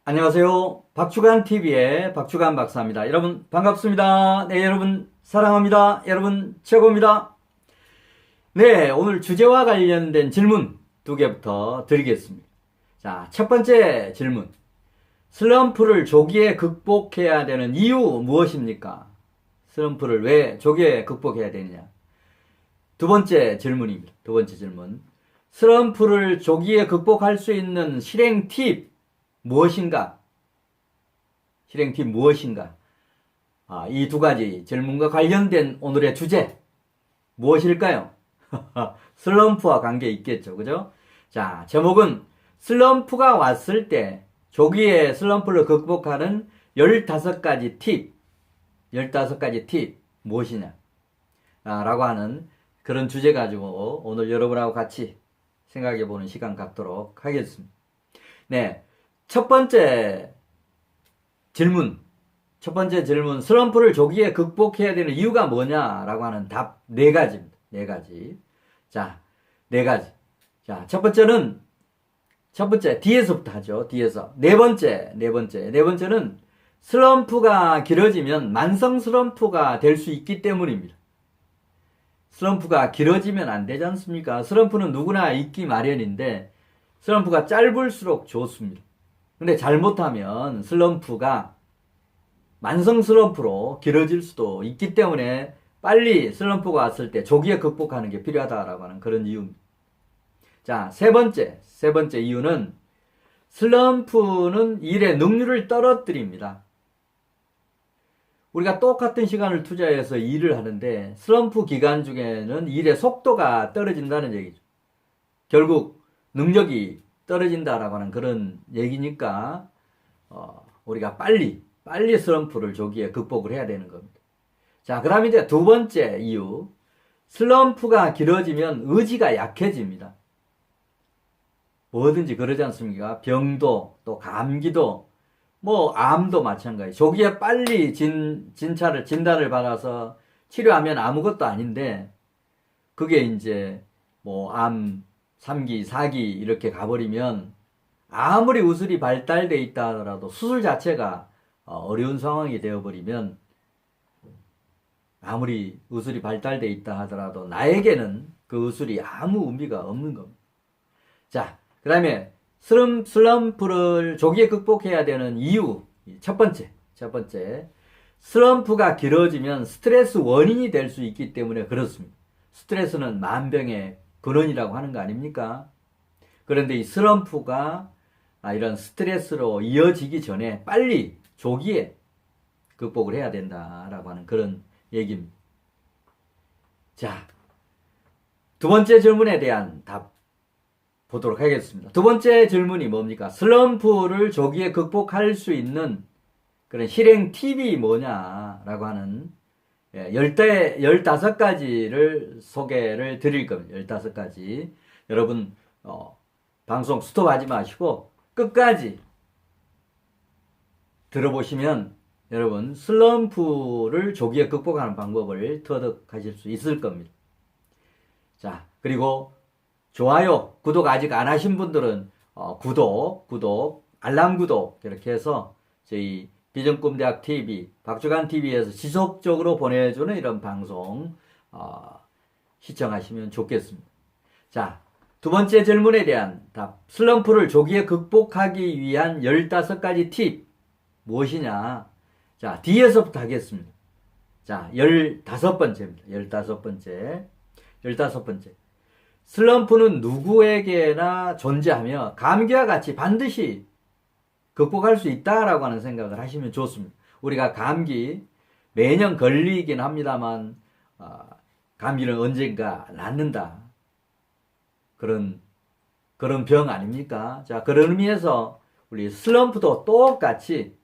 안녕하세요. 박주간TV의 박주간 박사입니다. 여러분 반갑습니다. 네, 여러분 사랑합니다. 여러분 최고입니다. 네, 오늘 주제와 관련된 질문 두 개부터 드리겠습니다. 자, 첫 번째 질문. 슬럼프를 조기에 극복해야 되는 이유 무엇입니까? 슬럼프를 왜 조기에 극복해야 되느냐? 두 번째 질문입니다. 두 번째 질문. 슬럼프를 조기에 극복할 수 있는 실행 팁 무엇인가? 실행 팁 무엇인가? 이 두 가지 질문과 관련된 오늘의 주제 무엇일까요? 슬럼프와 관계 있겠죠. 그죠? 자, 제목은 슬럼프가 왔을 때 조기에 슬럼프를 극복하는 15가지 팁, 15가지 팁 무엇이냐? 라고 하는 그런 주제 가지고 오늘 여러분하고 같이 생각해 보는 시간 갖도록 하겠습니다. 네. 첫 번째 질문, 슬럼프를 조기에 극복해야 되는 이유가 뭐냐라고 하는 답 4가지입니다. 4가지. 자, 4가지. 자, 첫 번째, 뒤에서부터 하죠. 뒤에서. 네 번째는 슬럼프가 길어지면 만성 슬럼프가 될 수 있기 때문입니다. 슬럼프가 길어지면 안 되지 않습니까? 슬럼프는 누구나 있기 마련인데, 슬럼프가 짧을수록 좋습니다. 근데 잘못하면 슬럼프가 만성 슬럼프로 길어질 수도 있기 때문에 빨리 슬럼프가 왔을 때 조기에 극복하는 게 필요하다라고 하는 그런 이유입니다. 자, 세 번째 이유는 슬럼프는 일의 능률을 떨어뜨립니다. 우리가 똑같은 시간을 투자해서 일을 하는데 슬럼프 기간 중에는 일의 속도가 떨어진다는 얘기죠. 결국 능력이 떨어진다라고 하는 그런 얘기니까 우리가 빨리 슬럼프를 조기에 극복을 해야 되는 겁니다. 자, 그다음 이제 두 번째 이유. 슬럼프가 길어지면 의지가 약해집니다. 뭐든지 그러지 않습니까? 병도 또 감기도 뭐 암도 마찬가지. 조기에 빨리 진단을 받아서 치료하면 아무것도 아닌데 그게 이제 뭐 암 3기, 4기 이렇게 가버리면 아무리 의술이 발달돼 있다 하더라도 수술 자체가 어려운 상황이 되어버리면 아무리 의술이 발달돼 있다 하더라도 나에게는 그 의술이 아무 의미가 없는 겁니다. 자, 그 다음에 슬럼프를 조기에 극복해야 되는 이유 첫 번째 슬럼프가 길어지면 스트레스 원인이 될 수 있기 때문에 그렇습니다. 스트레스는 만병의 근원이라고 하는 거 아닙니까? 그런데 이 슬럼프가 이런 스트레스로 이어지기 전에 빨리 조기에 극복을 해야 된다라고 하는 그런 얘기입니다. 자, 두 번째 질문에 대한 답 보도록 하겠습니다. 두 번째 질문이 뭡니까? 슬럼프를 조기에 극복할 수 있는 그런 실행 팁이 뭐냐라고 하는 15가지를 소개를 드릴 겁니다. 15가지. 여러분, 방송 스톱하지 마시고 끝까지 들어보시면 여러분 슬럼프를 조기에 극복하는 방법을 터득하실 수 있을 겁니다. 자, 그리고 좋아요, 구독 아직 안 하신 분들은 구독, 알람 구독 이렇게 해서 저희 비전꿈대학 TV, 박주간 TV에서 지속적으로 보내주는 이런 방송 시청하시면 좋겠습니다. 자, 두 번째 질문에 대한 답. 슬럼프를 조기에 극복하기 위한 15가지 팁 무엇이냐? 자, 뒤에서부터 하겠습니다. 자, 15번째입니다. 15번째. 슬럼프는 누구에게나 존재하며 감기와 같이 반드시 극복할 수 있다라고 하는 생각을 하시면 좋습니다. 우리가 감기 매년 걸리긴 합니다만 감기는 언젠가 낫는다. 그런 병 아닙니까? 자, 그런 의미에서 우리 슬럼프도 똑같이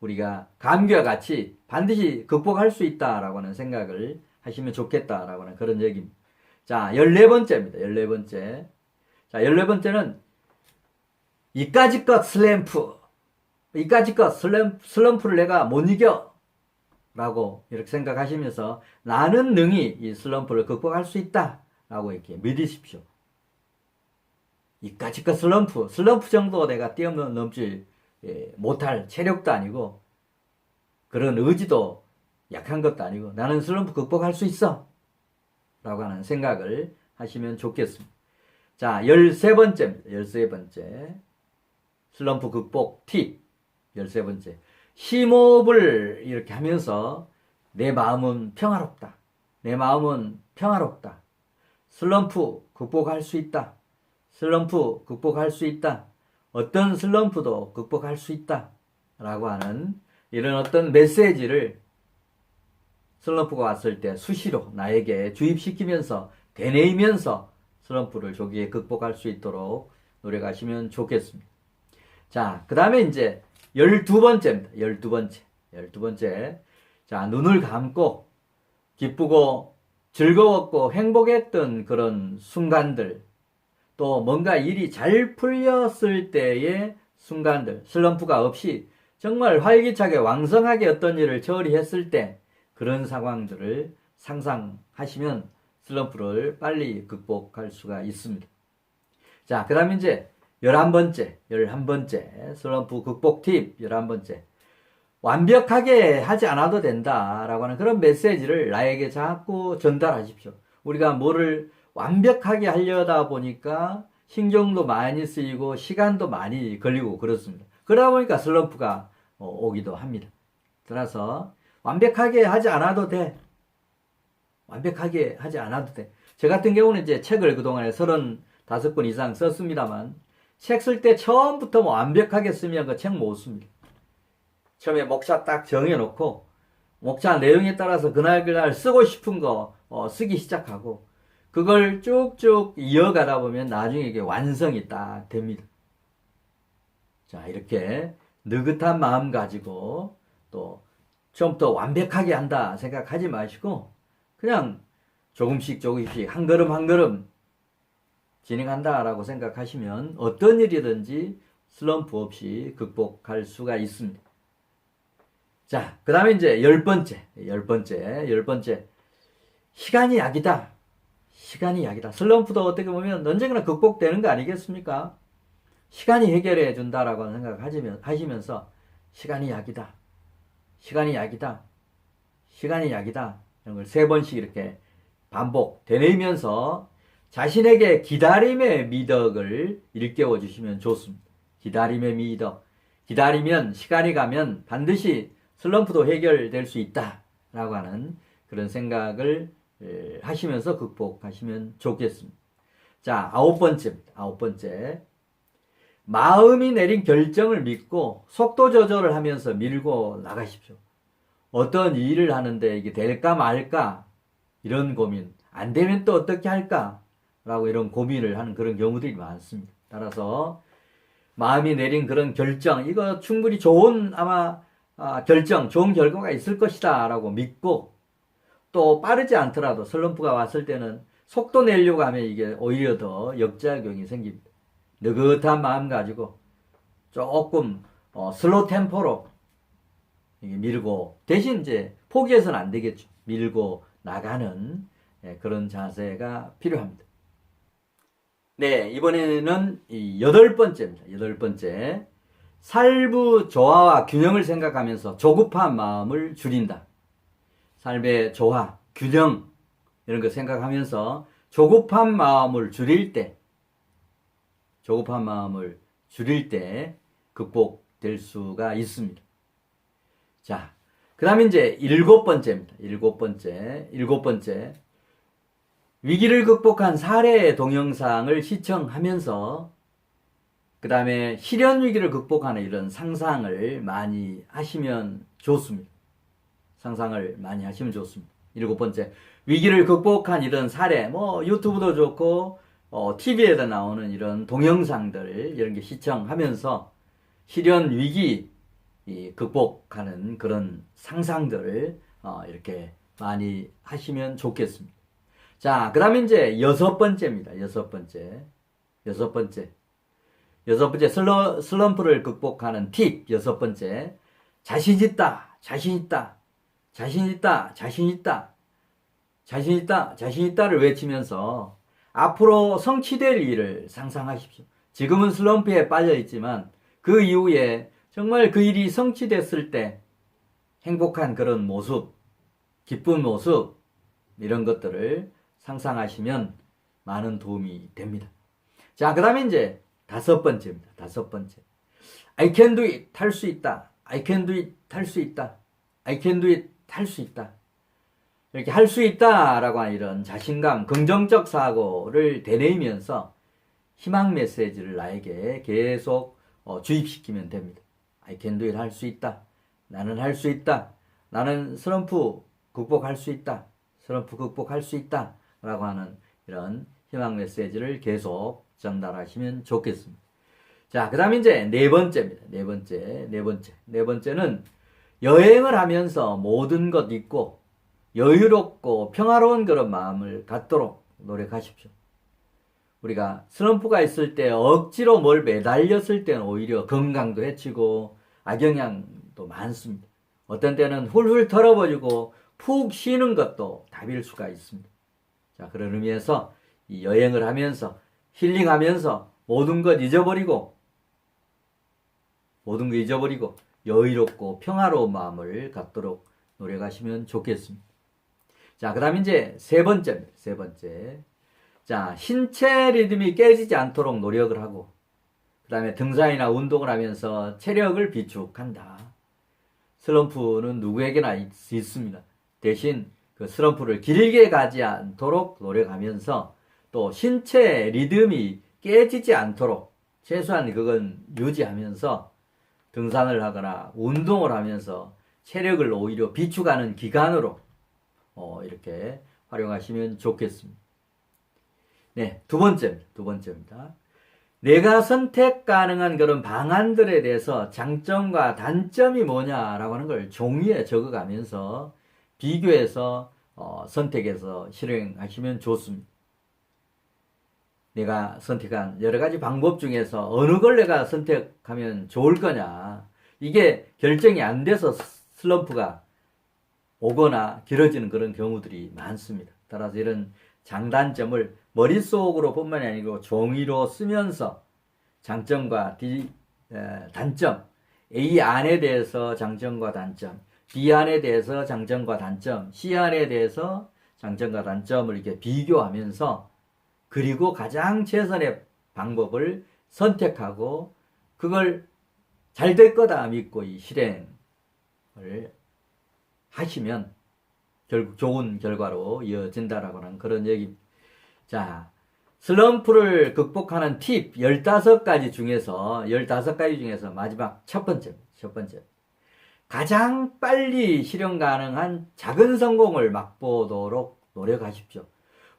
우리가 감기와 같이 반드시 극복할 수 있다라고 하는 생각을 하시면 좋겠다라고 하는 그런 얘기입니다. 자, 14번째입니다. 14번째. 자, 14번째는 이까짓것 슬럼프를 내가 못 이겨 라고 이렇게 생각하시면서 나는 능히 이 슬럼프를 극복할 수 있다 라고 이렇게 믿으십시오. 이까짓것 슬럼프 정도 내가 뛰어넘지 못할 체력도 아니고 그런 의지도 약한 것도 아니고 나는 슬럼프 극복할 수 있어 라고 하는 생각을 하시면 좋겠습니다. 자, 13번째입니다. 13번째. 슬럼프 극복 팁. 13번째. 심호흡을 이렇게 하면서 내 마음은 평화롭다. 내 마음은 평화롭다. 슬럼프 극복할 수 있다. 슬럼프 극복할 수 있다. 어떤 슬럼프도 극복할 수 있다. 라고 하는 이런 어떤 메시지를 슬럼프가 왔을 때 수시로 나에게 주입시키면서 되뇌이면서 슬럼프를 조기에 극복할 수 있도록 노력하시면 좋겠습니다. 자, 그 다음에 이제 12번째입니다. 12번째. 12번째. 자, 눈을 감고 기쁘고 즐거웠고 행복했던 그런 순간들, 또 뭔가 일이 잘 풀렸을 때의 순간들, 슬럼프가 없이 정말 활기차게 왕성하게 어떤 일을 처리했을 때 그런 상황들을 상상하시면 슬럼프를 빨리 극복할 수가 있습니다. 자, 그 다음에 이제 11번째 슬럼프 극복 팁 11번째. 완벽하게 하지 않아도 된다라고 하는 그런 메시지를 나에게 자꾸 전달하십시오. 우리가 뭐를 완벽하게 하려다 보니까 신경도 많이 쓰이고 시간도 많이 걸리고 그렇습니다. 그러다 보니까 슬럼프가 오기도 합니다. 따라서 완벽하게 하지 않아도 돼. 완벽하게 하지 않아도 돼. 저 같은 경우는 이제 책을 그동안에 35권 이상 썼습니다만 책 쓸 때 처음부터 뭐 완벽하게 쓰면 그 책 못 씁니다. 처음에 목차 딱 정해놓고 목차 내용에 따라서 그날 쓰고 싶은 거 쓰기 시작하고 그걸 쭉쭉 이어가다 보면 나중에 이게 완성이 딱 됩니다. 자, 이렇게 느긋한 마음 가지고 또 처음부터 완벽하게 한다 생각하지 마시고 그냥 조금씩 한 걸음 한 걸음 진행한다라고 생각하시면 어떤 일이든지 슬럼프 없이 극복할 수가 있습니다. 자, 그 다음에 이제 10번째. 시간이 약이다. 시간이 약이다. 슬럼프도 어떻게 보면 언젠가는 극복되는 거 아니겠습니까? 시간이 해결해 준다라고 생각하시면서 시간이 약이다. 시간이 약이다. 시간이 약이다. 이런 걸 3번씩 이렇게 반복 되뇌이면서 자신에게 기다림의 미덕을 일깨워 주시면 좋습니다. 기다림의 미덕. 기다리면 시간이 가면 반드시 슬럼프도 해결될 수 있다라고 하는 그런 생각을 하시면서 극복하시면 좋겠습니다. 자, 9번째입니다. 9번째. 마음이 내린 결정을 믿고 속도 조절을 하면서 밀고 나가십시오. 어떤 일을 하는데 이게 될까 말까 이런 고민, 안 되면 또 어떻게 할까 라고 이런 고민을 하는 그런 경우들이 많습니다. 따라서 마음이 내린 그런 결정, 이거 충분히 좋은 결정, 좋은 결과가 있을 것이다 라고 믿고 또 빠르지 않더라도 슬럼프가 왔을 때는 속도 내려고 하면 이게 오히려 더 역작용이 생깁니다. 느긋한 마음 가지고 조금 슬로우 템포로 밀고 대신 이제 포기해서는 안 되겠죠. 밀고 나가는 그런 자세가 필요합니다. 네, 이번에는 8번째입니다. 8번째. 삶의 조화와 균형을 생각하면서 조급한 마음을 줄인다. 삶의 조화, 균형 이런 거 생각하면서 조급한 마음을 줄일 때 극복될 수가 있습니다. 자, 그 다음에 이제 7번째입니다. 7번째. 위기를 극복한 사례 동영상을 시청하면서 그 다음에 실현 위기를 극복하는 이런 상상을 많이 하시면 좋습니다. 7번째. 위기를 극복한 이런 사례, 유튜브도 좋고, TV에도 나오는 이런 동영상들, 이런 게 시청하면서 실현 위기 극복하는 그런 상상들을 이렇게 많이 하시면 좋겠습니다. 자, 그 다음에 이제 6번째입니다. 6번째. 슬럼프를 극복하는 팁 6번째. 자신있다를 외치면서 앞으로 성취될 일을 상상하십시오. 지금은 슬럼프에 빠져 있지만 그 이후에 정말 그 일이 성취됐을 때 행복한 그런 모습, 기쁜 모습, 이런 것들을 상상하시면 많은 도움이 됩니다. 자, 그 다음에 이제 다섯 번째입니다. 다섯 번째. I can do it. 할 수 있다. I can do it. 할 수 있다. I can do it. 할 수 있다. 이렇게 할 수 있다라고 하는 이런 자신감, 긍정적 사고를 되뇌이면서 희망 메시지를 나에게 계속 주입시키면 됩니다. I can do it. 할 수 있다. 나는 할 수 있다. 나는 슬럼프 극복할 수 있다. 슬럼프 극복할 수 있다. 라고 하는 이런 희망 메시지를 계속 전달하시면 좋겠습니다. 자, 그 다음에 이제 네 번째입니다. 네 번째는 여행을 하면서 모든 것 잊고 여유롭고 평화로운 그런 마음을 갖도록 노력하십시오. 우리가 슬럼프가 있을 때 억지로 뭘 매달렸을 때는 오히려 건강도 해치고 악영향도 많습니다. 어떤 때는 훌훌 털어버리고 푹 쉬는 것도 답일 수가 있습니다. 자, 그런 의미에서 이 여행을 하면서 힐링하면서 모든 것 잊어버리고 여유롭고 평화로운 마음을 갖도록 노력하시면 좋겠습니다. 자, 그 다음에 이제 세 번째입니다. 세 번째. 자, 신체 리듬이 깨지지 않도록 노력을 하고, 그 다음에 등산이나 운동을 하면서 체력을 비축한다. 슬럼프는 누구에게나 있습니다. 대신 그 슬럼프를 길게 가지 않도록 노력하면서 또 신체 리듬이 깨지지 않도록 최소한 그건 유지하면서 등산을 하거나 운동을 하면서 체력을 오히려 비축하는 기간으로 이렇게 활용하시면 좋겠습니다. 네, 두 번째입니다. 내가 선택 가능한 그런 방안들에 대해서 장점과 단점이 뭐냐라고 하는 걸 종이에 적어가면서 비교해서 선택해서 실행하시면 좋습니다. 내가 선택한 여러 가지 방법 중에서 어느 걸 내가 선택하면 좋을 거냐. 이게 결정이 안 돼서 슬럼프가 오거나 길어지는 그런 경우들이 많습니다. 따라서 이런 장단점을 머릿속으로 뿐만이 아니고 종이로 쓰면서 장점과 단점, A 안에 대해서 장점과 단점, B 안에 대해서 장점과 단점, C 안에 대해서 장점과 단점을 이렇게 비교하면서 그리고 가장 최선의 방법을 선택하고 그걸 잘 될 거다 믿고 이 실행을 하시면 결국 좋은 결과로 이어진다라고 하는 그런 얘기입니다. 자, 슬럼프를 극복하는 팁 15가지 중에서 마지막 첫 번째. 가장 빨리 실현 가능한 작은 성공을 맛보도록 노력하십시오.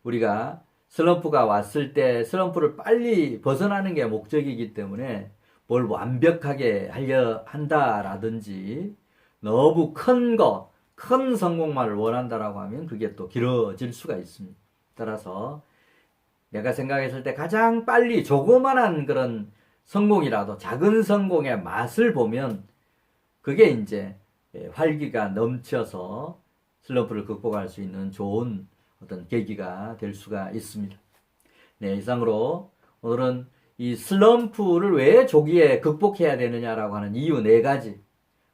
우리가 슬럼프가 왔을 때 슬럼프를 빨리 벗어나는 게 목적이기 때문에 뭘 완벽하게 하려 한다라든지 너무 큰 성공만을 원한다라고 하면 그게 또 길어질 수가 있습니다. 따라서 내가 생각했을 때 가장 빨리 조그만한 그런 성공이라도 작은 성공의 맛을 보면 그게 이제 활기가 넘쳐서 슬럼프를 극복할 수 있는 좋은 어떤 계기가 될 수가 있습니다. 네, 이상으로 오늘은 이 슬럼프를 왜 조기에 극복해야 되느냐라고 하는 이유 4가지,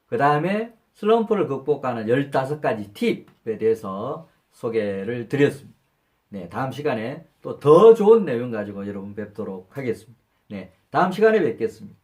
그 다음에 슬럼프를 극복하는 15가지 팁에 대해서 소개를 드렸습니다. 네, 다음 시간에 또 더 좋은 내용 가지고 여러분 뵙도록 하겠습니다. 네, 다음 시간에 뵙겠습니다.